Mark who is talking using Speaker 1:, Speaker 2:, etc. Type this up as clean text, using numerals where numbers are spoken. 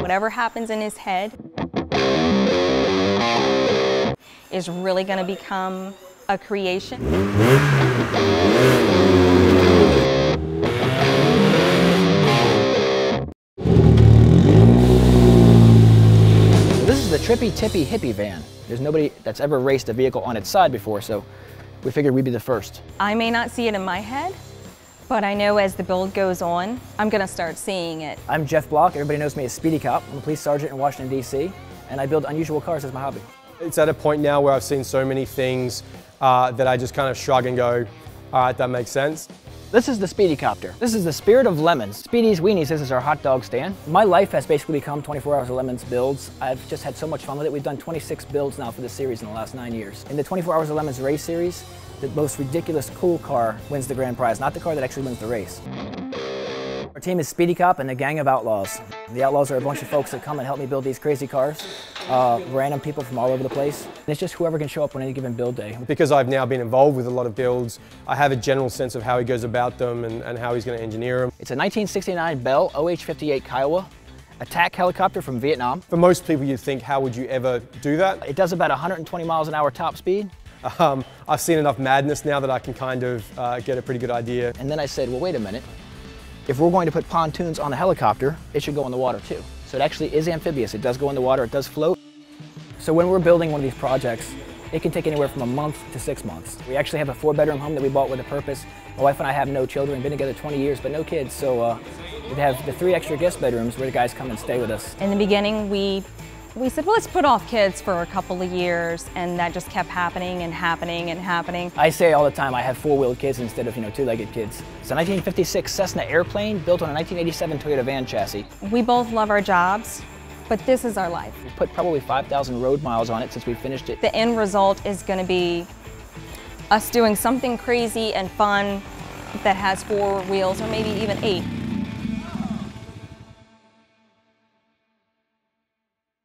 Speaker 1: whatever happens in his head is really going to become a creation.
Speaker 2: This is the Trippy Tippy Hippie van. There's nobody that's ever raced a vehicle on its side before, so we figured we'd be the first.
Speaker 1: I may not see it in my head, but I know as the build goes on, I'm going to start seeing it.
Speaker 2: I'm Jeff Bloch. Everybody knows me as Speedycop. I'm a police sergeant in Washington, D.C., and I build unusual cars as my hobby.
Speaker 3: It's at a point now where I've seen so many things that I just kind of shrug and go, all right, that makes sense.
Speaker 2: This is the Speedycopter. This is the spirit of lemons. Speedy's Weenies, this is our hot dog stand. My life has basically become 24 Hours of Lemons builds. I've just had so much fun with it. We've done 26 builds now for this series in the last 9 years. In the 24 Hours of Lemons race series, the most ridiculous cool car wins the grand prize, not the car that actually wins the race. Our team is Speedycop and the Gang of Outlaws. The Outlaws are a bunch of folks that come and help me build these crazy cars. Random people from all over the place. And it's just whoever can show up on any given build day.
Speaker 3: Because I've now been involved with a lot of builds, I have a general sense of how he goes about them and how he's going to engineer them.
Speaker 2: It's a 1969 Bell OH-58 Kiowa attack helicopter from Vietnam.
Speaker 3: For most people, you'd think, how would you ever do that?
Speaker 2: It does about 120 miles an hour top speed.
Speaker 3: I've seen enough madness now that I can kind of get a pretty good idea.
Speaker 2: And then I said, well, wait a minute. If we're going to put pontoons on the helicopter, it should go in the water too. So it actually is amphibious. It does go in the water, it does float. So when we're building one of these projects, it can take anywhere from a month to 6 months. We actually have a 4-bedroom home that we bought with a purpose. My wife and I have no children, been together 20 years, but no kids. So we have the 3 extra guest bedrooms where the guys come and stay with us.
Speaker 1: In the beginning, we said, well, let's put off kids for a couple of years, and that just kept happening and happening and happening.
Speaker 2: I say all the time I have 4-wheeled kids instead of 2-legged kids. It's a 1956 Cessna airplane built on a 1987 Toyota van chassis.
Speaker 1: We both love our jobs, but this is our life.
Speaker 2: We've put probably 5,000 road miles on it since we finished it.
Speaker 1: The end result is going to be us doing something crazy and fun that has 4 wheels or maybe even 8.